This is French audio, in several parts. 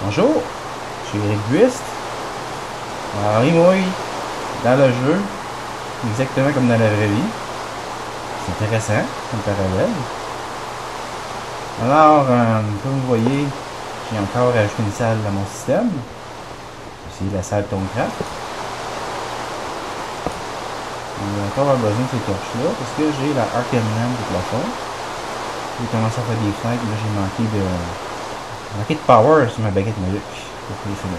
Bonjour, je suis Eric Buist. Henri Mouille, dans le jeu, exactement comme dans la vraie vie. C'est intéressant, comme parallèle. Alors, comme vous voyez, j'ai encore ajouté une salle dans mon système. C'est la salle Tomcraft. On va encore avoir besoin de ces torches-là parce que j'ai la Arkham Lamp au plafond. J'ai commencé à faire des fenêtres, là j'ai manqué de power sur ma baguette magique pour les finir.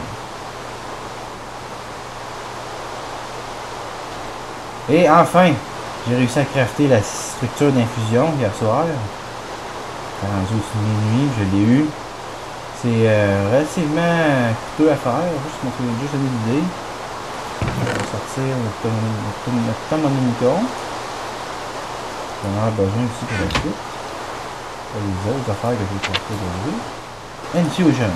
Et enfin, j'ai réussi à crafter la structure d'infusion hier soir. Rendu au minuit, je l'ai eu. C'est relativement coûteux à faire, juste donner l'idée. On va sortir notre thermonomicon. On en a besoin aussi pour la suite. Et les autres affaires que je vais crafter aujourd'hui. Infusion.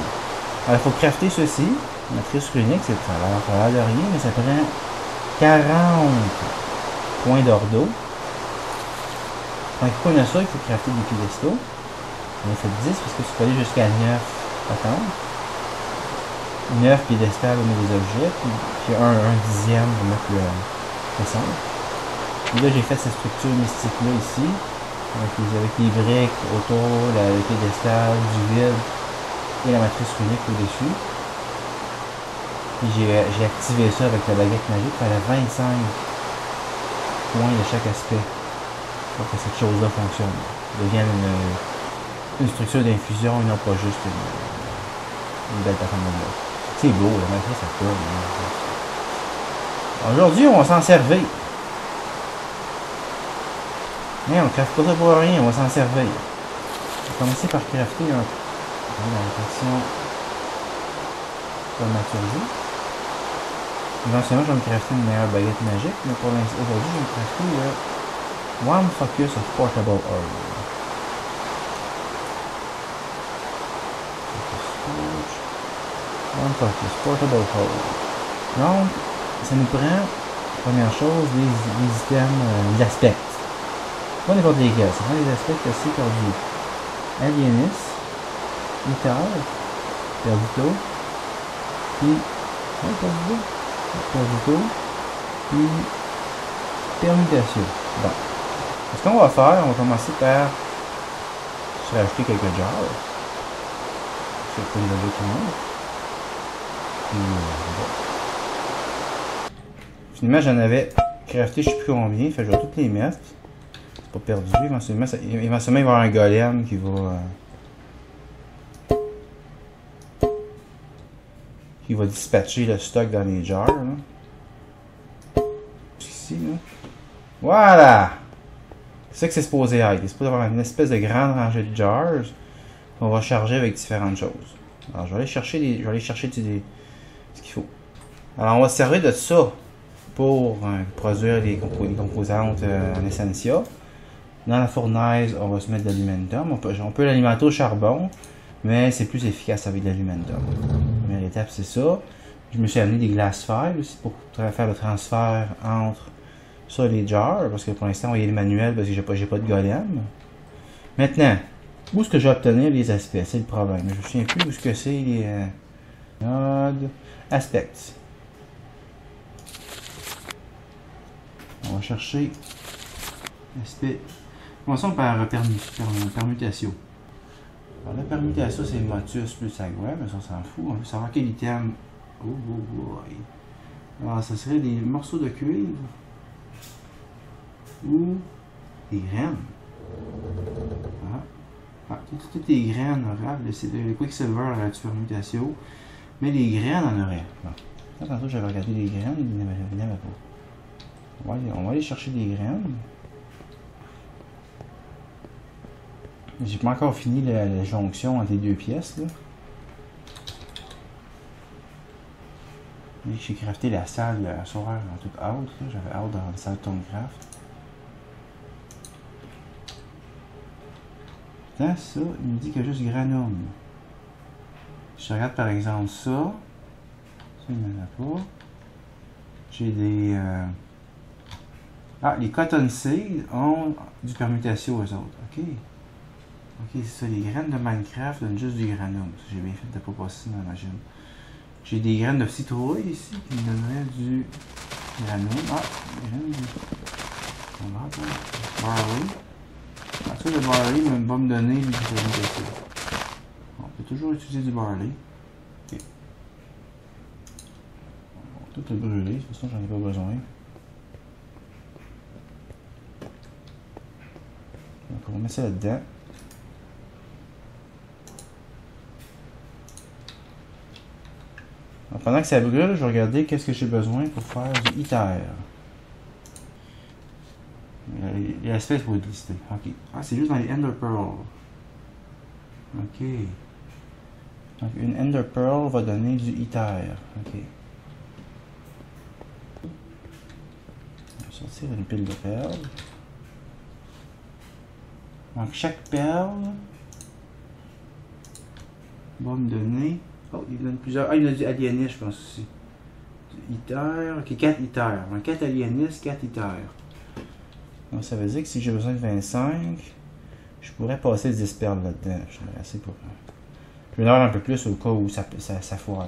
Alors, il faut crafter ceci. Matrice runique, ça a l'air de rien, mais ça prend 40 points d'ordo. Quand il faut ça, il faut crafter des piédestaux. On a fait 10 parce que tu peux aller jusqu'à 9 patentes. 9 piédestals au niveau des objets, puis un dixième pour mettre le centre. Et là, j'ai fait cette structure mystique-là ici, avec les briques autour, le piédestal, du vide et la matrice runique au-dessus. Puis j'ai activé ça avec la baguette magique, il fallait 25 points de chaque aspect pour que cette chose-là fonctionne. Devienne une structure d'infusion et non pas juste une belle patente de bloc. C'est beau, la matrice ça tourne. Aujourd'hui, on va s'en servir. Mais on ne crafte pas ça pour rien, on va s'en servir. On va commencer par crafter la version dramaturgie. Éventuellement, je vais me crafter une meilleure baguette magique, mais pour l'instant, aujourd'hui, je vais me crafter le One Focus of Portable Orb. One Focus Portable Orb. Donc, ça nous prend, première chose, des items, des aspects. Pas n'importe lesquels, ça prend des aspects assez cordus. Alienis, Ether, Perdito, puis Perdito, puis Permutation. Bon. Ce qu'on va faire, on va commencer par se rajouter quelques jars. C'est pour les objets qui montent. Puis, bon. Finalement, j'en avais crafté je sais plus combien, fait que je vais toutes les mettre. C'est pas perdu, éventuellement il va y avoir un golem qui va dispatcher le stock dans les jars. Là. Ici, là. Voilà! C'est ça que c'est supposé être. C'est supposé avoir une espèce de grande rangée de jars qu'on va charger avec différentes choses. Alors, je vais aller chercher ce qu'il faut. Alors, on va se servir de ça pour produire les composantes en Essentia. Dans la fournaise, on va se mettre de l'Alumentum. On peut l'alimenter au charbon, mais c'est plus efficace avec de l'Alumentum. La première étape, c'est ça. Je me suis amené des glass files aussi pour faire le transfert entre ça et les jars, parce que pour l'instant, on va y aller manuel parce que j'ai pas de golem. Maintenant, où est-ce que je vais obtenir les aspects? C'est le problème. Je ne me souviens plus où est-ce que c'est les nodes aspects. On va chercher aspect. Commençons par permutation. Alors, la permutation, c'est Motus plus Agua, mais ça, on s'en fout. On veut savoir quel item. Oh boy. Alors, ça serait des morceaux de cuivre ou des graines. Toutes les graines auraient. Le Quicksilver aurait du permutation, mais les graines en auraient. Bon. Tantôt, j'avais regardé les graines, il n'y en avait pas. On va aller chercher des graines. J'ai pas encore fini la jonction entre les deux pièces. J'ai crafté la salle soir en toute haute. J'avais hâte dans la salle Tomcraft. Dans ça, il me dit qu'il y a juste granum. Si je regarde par exemple ça, il n'y en a pas. J'ai des. Les cotton seeds ont du permutation aux autres. Ok. Ok, c'est ça, les graines de Minecraft donnent juste du granum. J'ai bien fait de ne pas passer dans la machine. J'ai des graines de citrouille ici qui me donneraient du granum. Ah, des graines de... On va attendre. Barley. Ah, ça, le barley va me donner du granum. On peut toujours utiliser du barley. Ok. On va tout le brûler, de toute façon j'en ai pas besoin. Donc on va mettre ça là-dedans. Pendant que ça brûle, je vais regarder qu'est-ce que j'ai besoin pour faire du Ether. L'espèce va être listée. Ok. Ah, c'est juste dans les Ender Pearl. Ok. Donc une Ender Pearl va donner du Ether. Ok. On va sortir une pile de perles. Donc chaque perle va me donner... Oh, il donne plusieurs... Ah, il y en a du alieniste, je pense aussi. Du Ether. Ok, 4 Ether. Donc 4 alieniste, 4 Ether. Donc ça veut dire que si j'ai besoin de 25, je pourrais passer 10 perles là-dedans. J'en ai assez pour... Je vais en avoir un peu plus au cas où ça foire.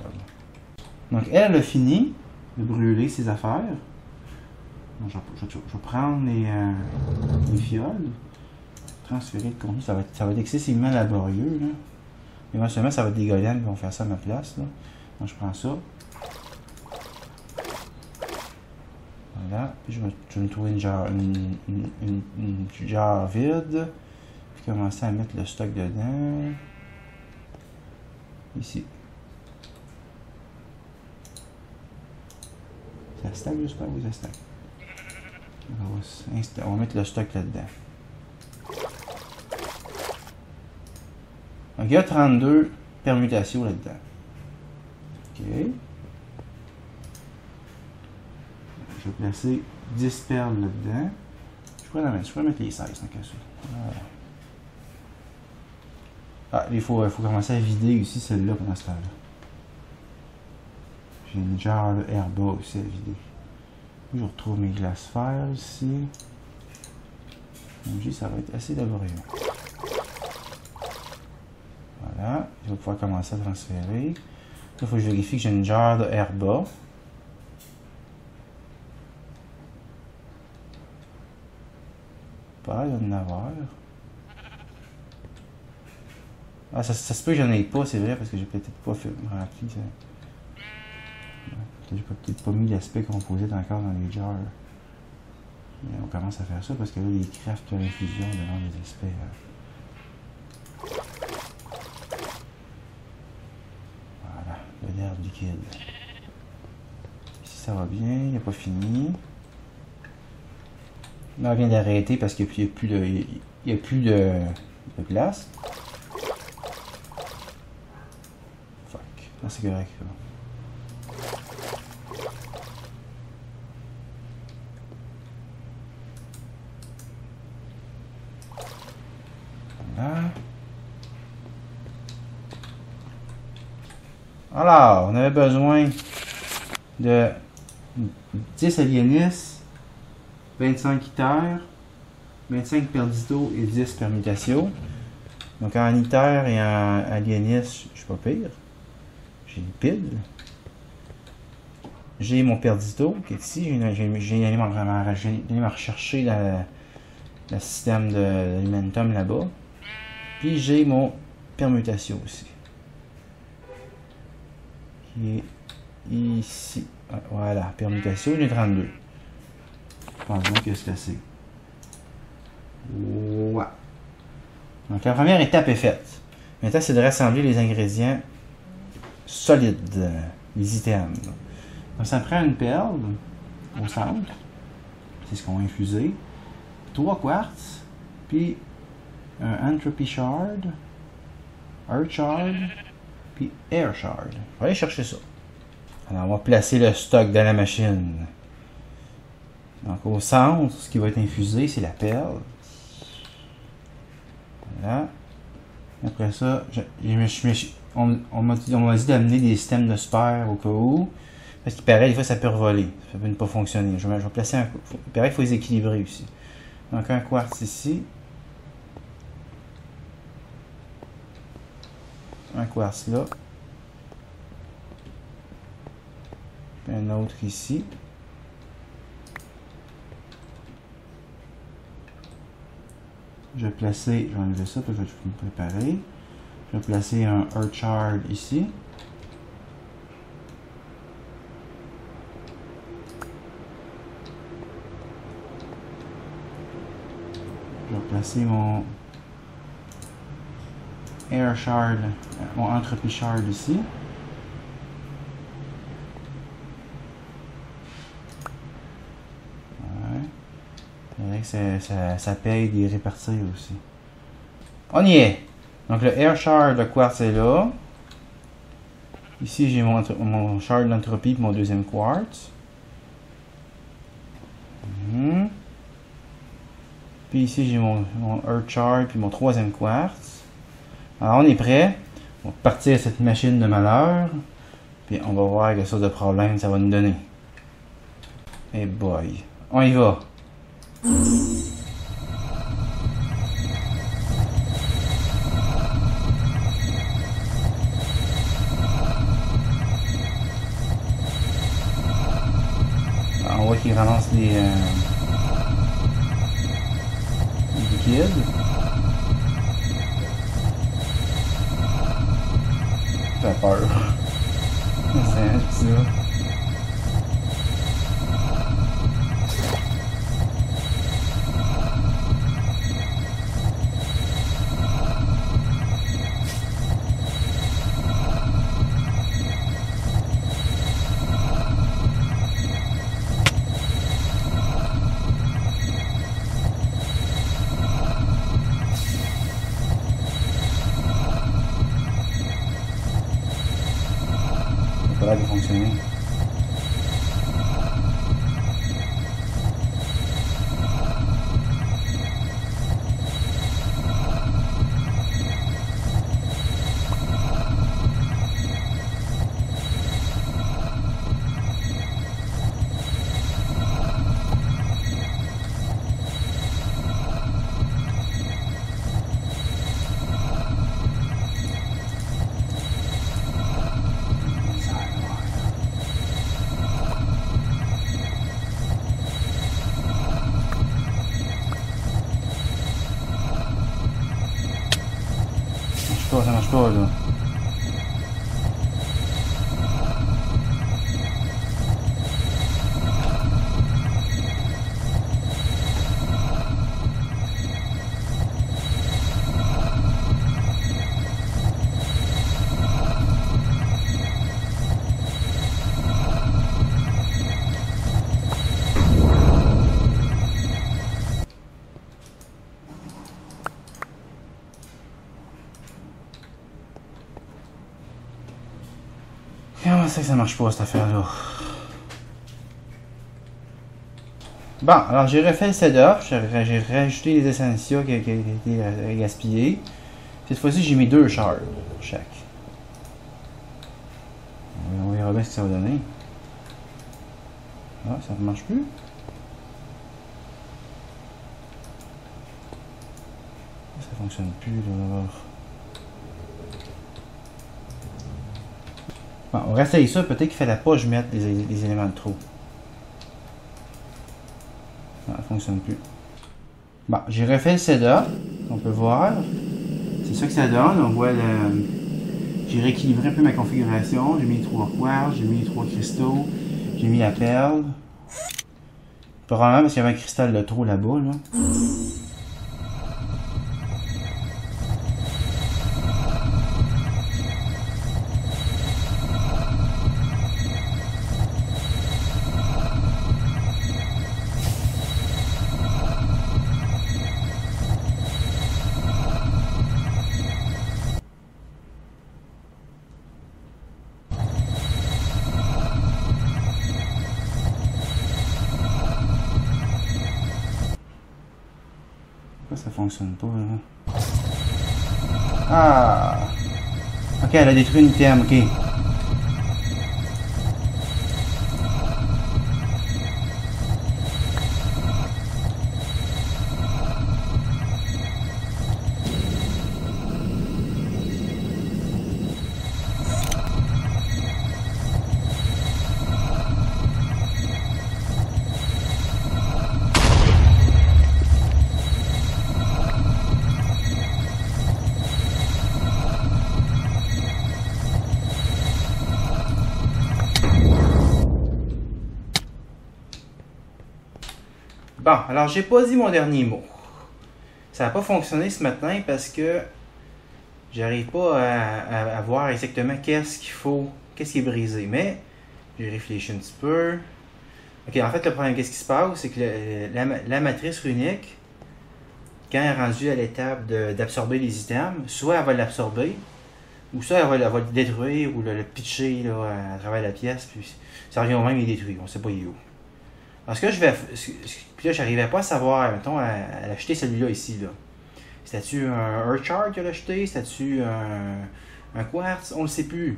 Donc elle a fini de brûler ses affaires. Donc, je vais prendre les fioles. Transférer le contenu. Ça va être excessivement laborieux. Là. Éventuellement, ça va être des golems qui vont faire ça à ma place. Là. Donc je prends ça. Voilà. Puis je vais me trouver une jarre vide. Puis commencer à mettre le stock dedans. Ici. Ça stack, j'espère, oui, ça stack. On va mettre le stock là-dedans. Donc il y a 32 permutations là-dedans. Ok. Je vais placer 10 perles là-dedans. Je pourrais mettre les 16 en cas ça. Voilà. Ah, il faut commencer à vider aussi celle-là pendant ce temps-là. J'ai une jarre de herba aussi à vider. Je retrouve mes glaces fer ici. Donc ça va être assez laborieux. Voilà, je vais pouvoir commencer à transférer. Là, il faut que je vérifie que j'ai une jarre de herba. Pas, il va en avoir. Ah, ça se peut que j'en ai pas, c'est vrai, parce que j'ai peut-être pas rempli ça. J'ai peut-être pas mis l'aspect composite encore dans les jars. Mais on commence à faire ça parce que là, les crafts qui ont l'infusion devant les aspects. Voilà, de l'herbe liquide. Ici, ça va bien, il n'a pas fini. Là, on vient d'arrêter parce qu'il n'y a plus de place. Fuck, là, c'est correct. Là. Alors, on avait besoin de 10 alienis, 25 Ether, 25 perdito et 10 permutations. Donc en Ether et en alienis, je suis pas pire. J'ai une pile. J'ai mon perdito qui est ici. J'ai allé me rechercher dans le système d'alimentum là-bas. Puis j'ai mon permutation aussi. Qui est ici. Voilà, permutation, il est 32. Je pense bien que c'est assez. Ouais. Donc la première étape est faite. Maintenant, c'est de rassembler les ingrédients solides, les items. Donc ça prend une perle au centre. C'est ce qu'on va infuser. 3 quartz. Puis un entropy shard. Earth shard. Puis air shard. On va aller chercher ça. Alors on va placer le stock dans la machine. Donc au centre, ce qui va être infusé, c'est la perle. Voilà. Après ça, on m'a dit d'amener des systèmes de spare au cas où. Parce qu'il paraît, des fois, ça peut revoler. Ça peut ne pas fonctionner. Je vais placer un... Il paraît qu'il faut les équilibrer aussi. Donc un quartz ici. un quartz là. Puis un autre ici. Je vais placer, je vais enlever ça, puis je vais tout me préparer. Je vais placer un Earth Shard ici. Je vais placer mon Air Shard, mon Entropy Shard ici. Ouais. Ça paye des répartir aussi. On y est! Donc le Air Shard, le quartz est là. Ici j'ai mon Shard d'entropie pour mon deuxième quartz. Puis ici j'ai mon Earth Shard puis mon troisième quartz. Alors on est prêt. On va partir cette machine de malheur. Puis on va voir quelle sorte de problème ça va nous donner. Et boy. On y va. On voit qu'il ramasse les liquides. Ça fait peur. C'est un petit ça. Ça a l'air de fonctionner. Ça marche pas là. Comment ça que ça marche pas cette affaire-là? Bon, alors j'ai refait le setup, j'ai rajouté les essentiels qui étaient gaspillés. Cette fois-ci, j'ai mis 2 shards pour chaque. On verra bien ce que ça va donner. Ah, ça ne marche plus. Ça fonctionne plus là. Bon, on va essayer ça, peut-être qu'il fallait pas que je mette des éléments de trop. Non, ça ne fonctionne plus. Bon, j'ai refait le setup, on peut voir. C'est ça que ça donne, on voit le... J'ai rééquilibré un peu ma configuration, j'ai mis 3 quartz, j'ai mis 3 cristaux, j'ai mis la perle. Probablement parce qu'il y avait un cristal de trop là-bas, là. Ça fonctionne pas là. Ah! Ok, elle a détruit une item, ok. Bon, alors j'ai pas dit mon dernier mot. Ça n'a pas fonctionné ce matin parce que j'arrive pas à voir exactement qu'est-ce qu'il faut, qu'est-ce qui est brisé. Mais j'ai réfléchi un petit peu. Ok, en fait, le problème, qu'est-ce qui se passe, c'est que la matrice runique, quand elle est rendue à l'étape d'absorber les items, soit elle va l'absorber, ou soit elle va le détruire, ou le pitcher là, à travers la pièce, puis ça revient au même, il est détruit, on sait pas il est où. Alors ce que je vais... Puis là, j'arrivais pas à savoir, mettons, à l'acheter celui-là ici, là. C'était-tu un Earth Shard qu'il a acheté? C'était-tu un Quartz? On le sait plus.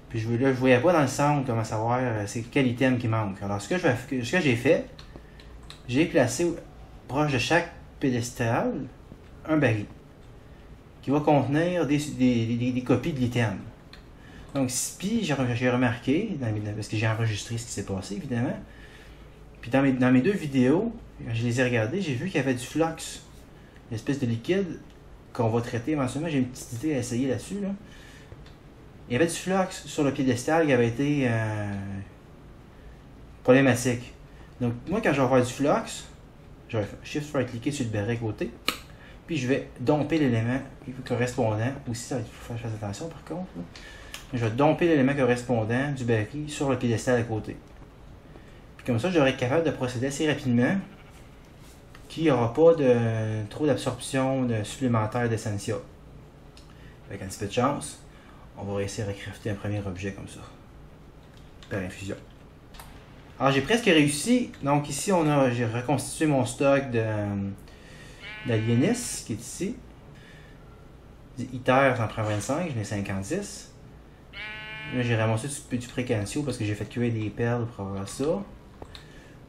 Puis je voyais pas dans le centre comment savoir c'est quel item qui manque. Alors ce que j'ai fait, j'ai placé proche de chaque pédestal un baril qui va contenir des copies de l'item. Donc puis j'ai remarqué, parce que j'ai enregistré ce qui s'est passé évidemment, puis dans mes deux vidéos, quand je les ai regardées, j'ai vu qu'il y avait du flux, une espèce de liquide qu'on va traiter éventuellement. J'ai une petite idée à essayer là-dessus, là. Il y avait du flux sur le piédestal qui avait été problématique. Donc, moi, quand je vais avoir du flux, je vais shift right cliquer sur le baril à côté, puis je vais domper l'élément correspondant. Aussi, il faut faire attention par contre. Là. Je vais domper l'élément correspondant du baril sur le piédestal à côté. Puis comme ça, j'aurai être capable de procéder assez rapidement, qu'il n'y aura pas trop d'absorption supplémentaire d'Essentia. Avec un petit peu de chance, on va réussir à crafter un premier objet comme ça, par infusion. Alors j'ai presque réussi. Donc ici j'ai reconstitué mon stock d'Alienis qui est ici. Iter, j'en prends 25, j'en ai 56. Là j'ai ramassé du précantio parce que j'ai fait cuire des perles pour avoir ça.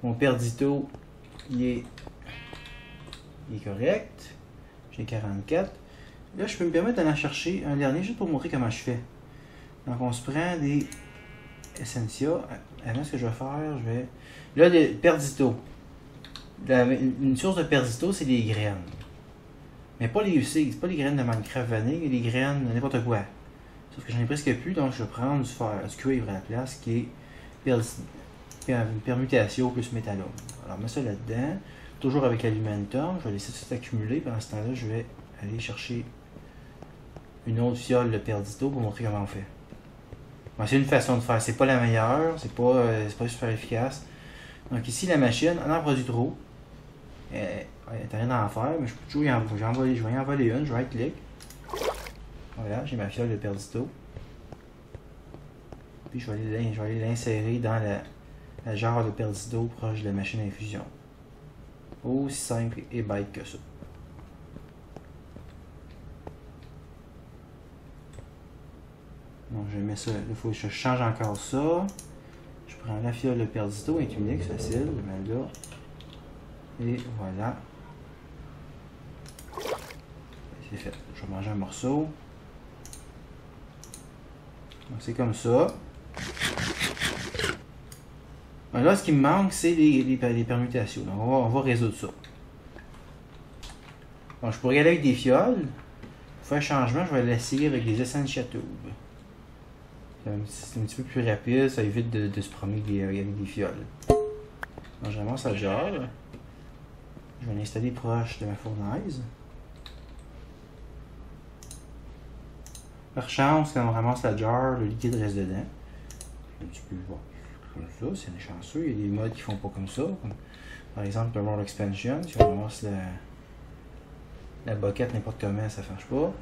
Mon perdito, il est correct. J'ai 44. Là, je peux me permettre d'aller en chercher un dernier juste pour montrer comment je fais. Donc, on se prend des Essentia. Avant, ce que je vais faire, je vais... Là, des perdito. Une source de perdito, c'est des graines. Mais pas les UC, c'est pas les graines de Minecraft Vanille, les graines de n'importe quoi. Sauf que j'en ai presque plus, donc je vais prendre du cuivre à la place, qui est une permutation plus métallum. Alors, mets ça là-dedans. Toujours avec l'aluminium, je vais laisser tout accumuler. Pendant ce temps-là, je vais aller chercher une autre fiole de perdito pour montrer comment on fait. Bon, c'est une façon de faire. C'est pas la meilleure, c'est pas super efficace. Donc ici, la machine, elle en produit trop. Elle n'a rien à en faire, mais je peux toujours je vais y envoler une, je vais right-click. Voilà, j'ai ma fiole de perdito. Puis je vais aller l'insérer dans la jarre de perdito proche de la machine à infusion. Aussi simple et bête que ça. Donc je mets ça, il faut que je change encore ça. Je prends la fiole de perdito, est unique, facile, je mets là. Et voilà. C'est fait. Je vais manger un morceau. Donc c'est comme ça. Donc là, ce qui me manque, c'est les permutations. Donc on va résoudre ça. Donc je pourrais y aller avec des fioles. Pour faire un changement, je vais l'essayer avec des Essentia Tubes. C'est un petit peu plus rapide, ça évite de se promener avec des fioles. Donc je ramasse la jarre. Je vais l'installer proche de ma fournaise. Par chance, quand on ramasse la jarre, le liquide reste dedans. Un petit peu comme ça, c'est chanceux. Il y a des modes qui font pas comme ça. Comme, par exemple, le World Expansion, si on ramasse la boquette n'importe comment, ça ne marche pas.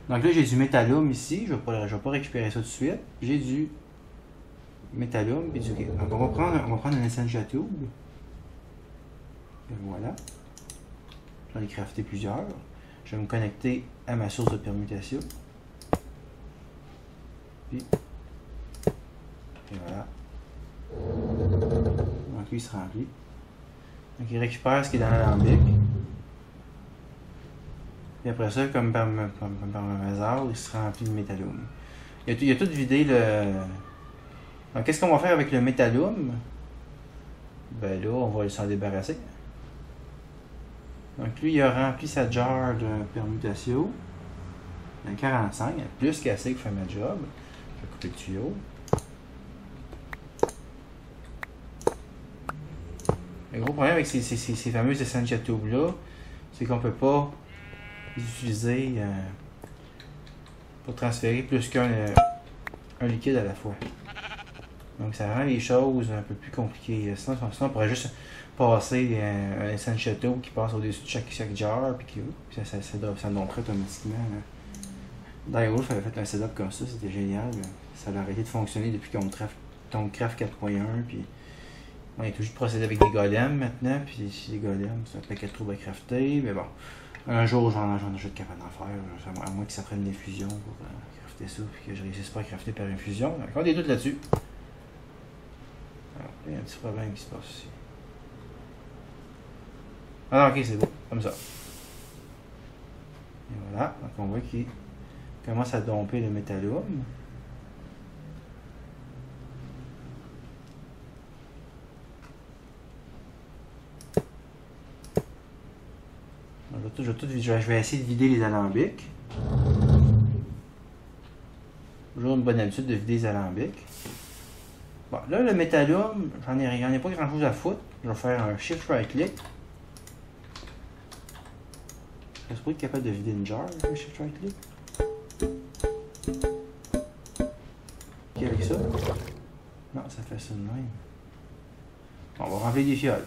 Donc là, j'ai du métallum ici. Je ne vais pas récupérer ça tout de suite. J'ai du métallum et du kit. Donc on va prendre un Essentia Tube. Et voilà. J'en ai crafté plusieurs. Je vais me connecter à ma source de permutation. Puis, et voilà. Donc lui il se remplit. Donc il récupère ce qui est dans l'alambic. Et après ça, comme par hasard, il se remplit de métallum. Il a tout vidé le... Donc qu'est-ce qu'on va faire avec le métallum? Ben là, on va s'en débarrasser. Donc lui, il a rempli sa jarre de permutation. Un 45, plus qu'assez pour faire ma job. Je vais couper le tuyau. Le gros problème avec ces fameuses Essential Tubes là, c'est qu'on peut pas les utiliser pour transférer plus qu'un liquide à la fois. Donc ça rend les choses un peu plus compliquées. Sinon on pourrait juste passer un Essential Tube qui passe au-dessus de chaque jar, puis ça monterait automatiquement. Direwolf avait fait un setup comme ça, c'était génial. Ça a arrêté de fonctionner depuis qu'on Craft 4.1, puis on est toujours procédé avec des golems maintenant, puis les golems, c'est un paquet de trous à crafter, mais bon, un jour j'en ai capable d'en faire, à moins que ça prenne des fusions pour crafter ça, puis que je réussisse pas à crafter par infusion. Encore des doutes là-dessus. Il y a un petit problème qui se passe ici. Ah ok, c'est beau, comme ça. Et voilà, donc on voit qu'il commence à domper le métallum. Je vais essayer de vider les alambics. Toujours une bonne habitude de vider les alambics. Bon, là, le métallum, j'en ai pas grand chose à foutre. Je vais faire un shift right click. Je suis pas capable de vider une jar avec un shift right click. Ok, avec ça. Non, ça fait ça de même. Bon, on va remplir des fioles.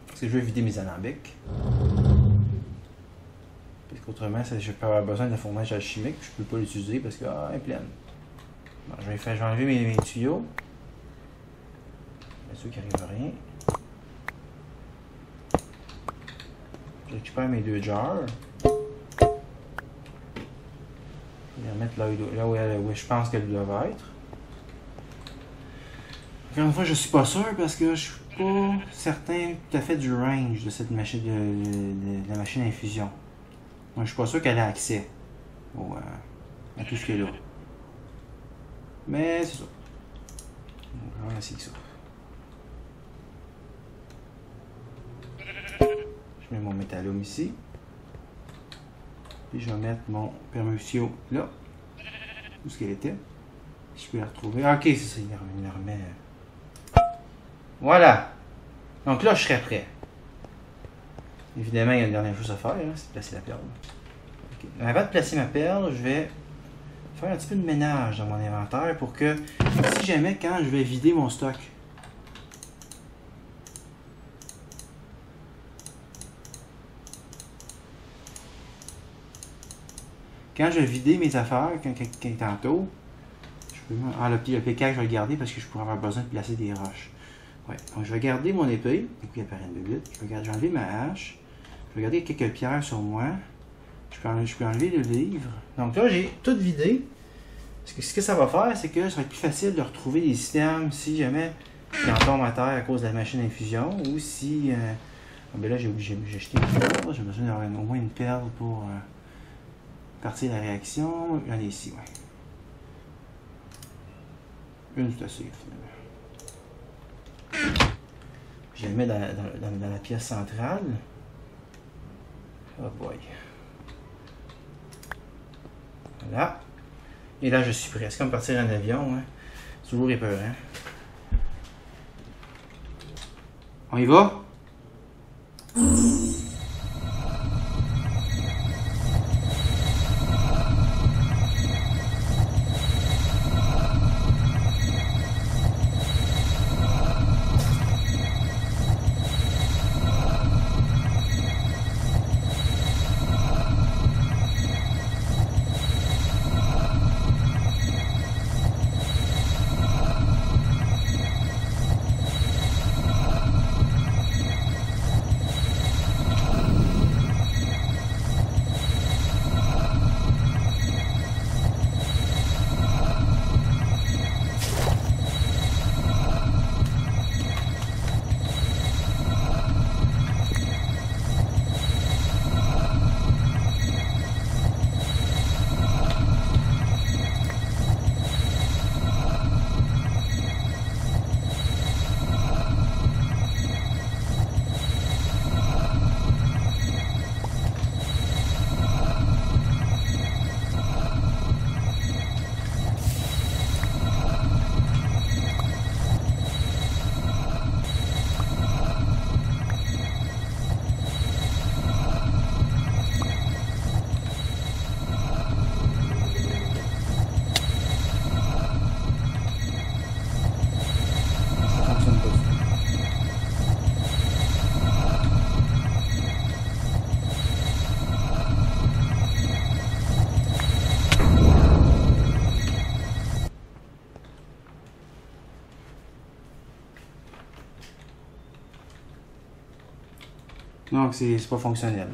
Parce que je veux vider mes alambics. Parce qu'autrement, je peux avoir besoin de fournage alchimique. Je peux pas l'utiliser parce que elle est pleine. Bon, je vais enlever mes tuyaux. Bien sûr qu'il n'arrive rien. Je récupère mes 2 jars. Je vais les remettre là où je pense qu'elles doivent être. Encore une fois, je suis pas sûr parce que je suis pas certain tout à fait du range de cette machine de la machine à infusion. Moi, je suis pas sûr qu'elle a accès à tout ce qu'il y a là. Mais c'est ça. On va essayer ça. Je mets mon métallum ici. Puis je vais mettre mon permusio là. Où est-ce qu'elle était? Si je peux la retrouver. Ah, ok, c'est ça, il la remet. Voilà. Donc là, je serai prêt. Évidemment, il y a une dernière chose à faire, hein, c'est de placer la perle. Okay. Avant de placer ma perle, je vais faire un petit peu de ménage dans mon inventaire pour que, si jamais, quand je vais vider mon stock, quand je vais vider mes affaires, tantôt, je peux... Ah, le piquage, je vais le garder parce que je pourrais avoir besoin de placer des roches. Ouais, donc je vais garder mon épée. Du coup, il apparaît une bébite. Je vais enlever ma hache. Je vais garder quelques pierres sur moi. Je peux enlever le livre. Donc là, j'ai tout vidé. Ce que ça va faire, c'est que ça va être plus facile de retrouver les items si jamais il en tombe à terre à cause de la machine d'infusion ou si... ben là, j'ai jeté une perle. J'ai besoin d'avoir au moins une perle pour partir de la réaction. J'en ai ici, ouais. Une, c'est assez, finalement. Je la mets dans la pièce centrale. Oh boy. Voilà. Et là, je suis prêt. C'est comme partir en avion. Hein. C'est toujours épeurant. On y va? Donc c'est pas fonctionnel.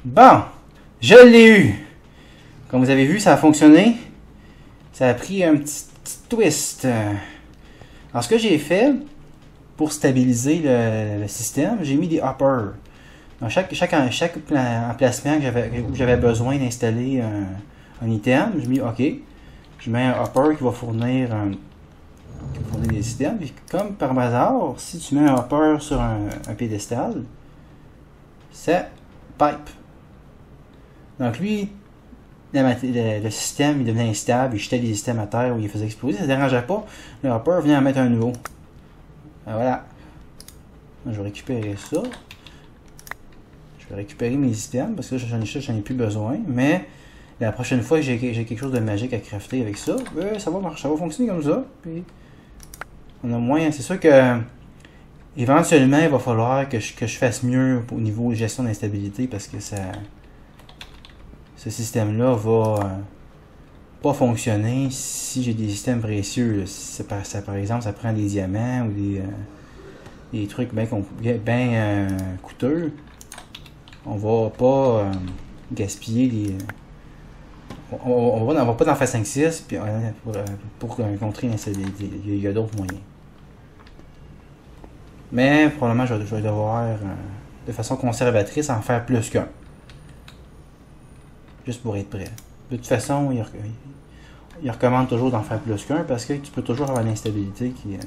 Bon, je l'ai eu. Comme vous avez vu, ça a fonctionné. Ça a pris un petit twist. Alors, ce que j'ai fait pour stabiliser le système, j'ai mis des hoppers. Dans chaque emplacement où j'avais besoin d'installer un item, je mis OK. Je mets un hopper qui va fournir des items. Puis comme par hasard, si tu mets un hopper sur un pédestal, ça pipe. Donc lui, le système il devenait instable, il jetait des systèmes à terre ou il faisait exploser, ça ne dérangeait pas. Le hopper vient en mettre un nouveau. Voilà. Je vais récupérer ça. Je vais récupérer mes items parce que j'en ai plus besoin. Mais la prochaine fois que j'ai quelque chose de magique à crafter avec ça, ça va marcher, ça va fonctionner comme ça. Puis on a moins. C'est sûr que éventuellement il va falloir que je fasse mieux au niveau de gestion d'instabilité parce que ce système-là va pas fonctionner si j'ai des systèmes précieux. Si par exemple, ça prend des diamants ou des trucs bien coûteux. On va pas gaspiller on va pas d'en faire 5-6 pour contrer l'instabilité. Il y a d'autres moyens. Mais probablement je vais devoir de façon conservatrice en faire plus qu'un. Juste pour être prêt. De toute façon, il recommande toujours d'en faire plus qu'un parce que tu peux toujours avoir l'instabilité qui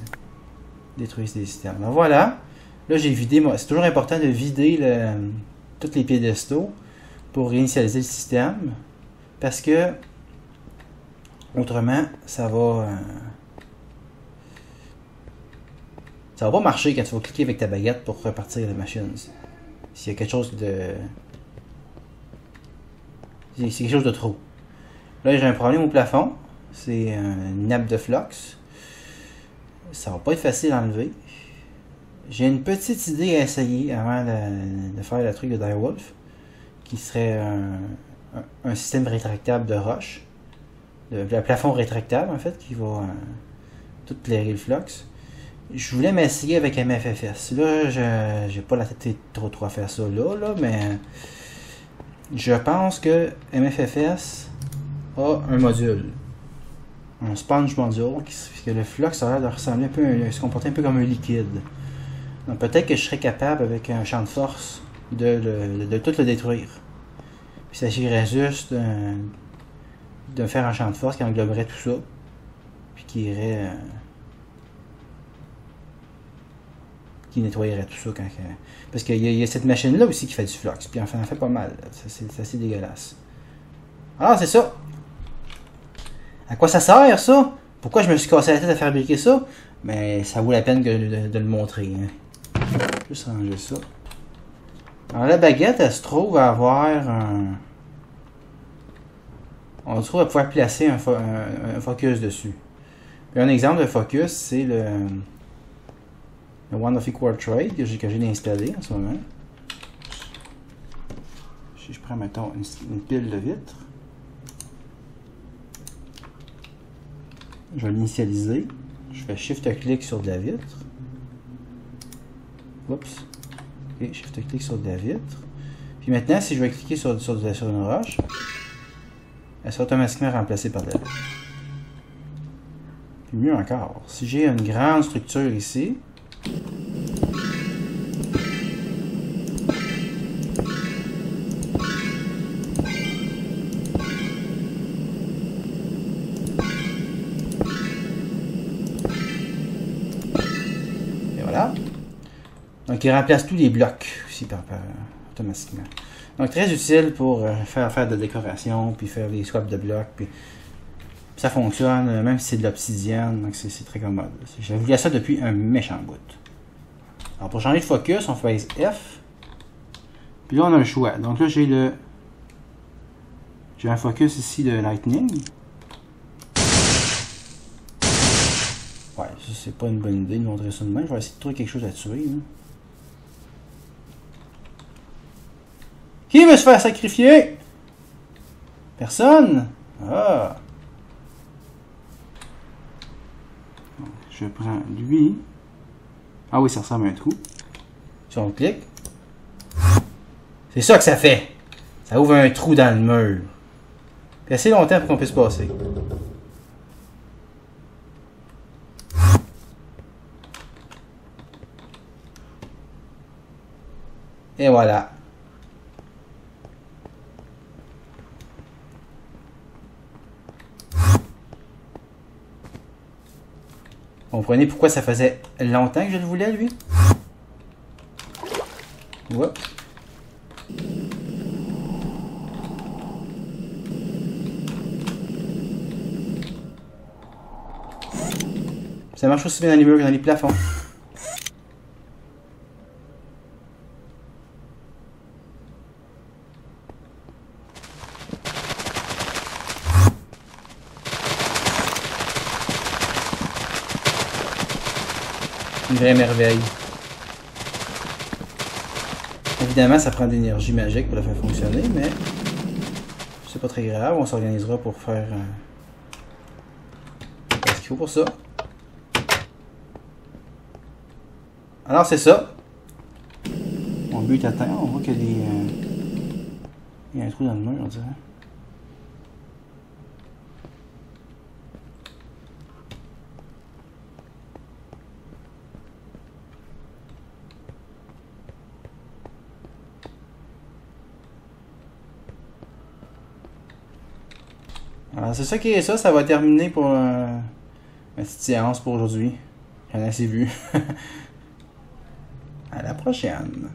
détruit des systèmes. Donc voilà. Là, j'ai vidé. C'est toujours important de vider tous les pédestaux pour réinitialiser le système parce que autrement, ça va pas marcher quand tu vas cliquer avec ta baguette pour repartir la machine. S'il y a quelque chose de... C'est quelque chose de trop. Là, j'ai un problème au plafond. C'est une nappe de flux. Ça va pas être facile à enlever. J'ai une petite idée à essayer avant de faire le truc de Direwolf, qui serait un système rétractable de roche. Le plafond rétractable, en fait, qui va tout clairer le flux. Je voulais m'essayer avec MFFS. Là, j'ai pas la tête trop à faire ça là, mais je pense que MFFS a un module. Un sponge module, que le flux a l'air de ressembler un peu, se comporter un peu comme un liquide. Donc peut-être que je serais capable avec un champ de force de tout le détruire. Puis il s'agirait juste de faire un champ de force qui engloberait tout ça. Puis qui irait. Qui nettoyerait tout ça quand. Parce qu'il y a cette machine-là aussi qui fait du flux. Puis enfin, elle en fait pas mal. C'est assez dégueulasse. Ah, c'est ça! À quoi ça sert, ça? Pourquoi je me suis cassé la tête à fabriquer ça? Mais ça vaut la peine de le montrer. Hein. Juste ranger ça. Alors la baguette, elle se trouve à avoir un... On se trouve à pouvoir placer un focus dessus. Puis un exemple de focus, c'est le One of Equal Trade que j'ai installé en ce moment. Si je prends mettons une pile de vitres. Je vais l'initialiser. Je fais Shift-clic sur de la vitre. Oups. Ok, Shift-clic sur de la vitre. Puis maintenant, si je vais cliquer sur une roche, elle sera automatiquement remplacée par de la vitre. Puis mieux encore, si j'ai une grande structure ici, donc il remplace tous les blocs aussi automatiquement. Donc très utile pour faire de la décoration, puis faire des swaps de blocs, puis ça fonctionne, même si c'est de l'obsidienne, donc c'est très commode. J'ai voulu ça depuis un méchant bout. Alors pour changer de focus, on fait F, puis là on a un choix. Donc là j'ai un focus ici de Lightning. Ouais, ça c'est pas une bonne idée de montrer ça de même. Je vais essayer de trouver quelque chose à tuer. Hein. Qui veut se faire sacrifier? Personne? Ah! Je prends lui. Ah oui, ça ressemble à un trou. Si on clique. C'est ça que ça fait. Ça ouvre un trou dans le mur. Puis assez longtemps pour qu'on puisse passer. Et voilà. Vous comprenez pourquoi ça faisait longtemps que je le voulais, lui? Oups. Ça marche aussi bien dans les murs que dans les plafonds. Une vraie merveille. Évidemment, ça prend de l'énergie magique pour le faire fonctionner, mais c'est pas très grave. On s'organisera pour faire ce qu'il faut pour ça. Alors, c'est ça. Mon but est atteint. On voit qu'il y a il y a un trou dans le mur, on dirait. Alors, c'est ça qui est ça. Ça va terminer pour ma petite séance pour aujourd'hui. J'en ai assez vu. À la prochaine.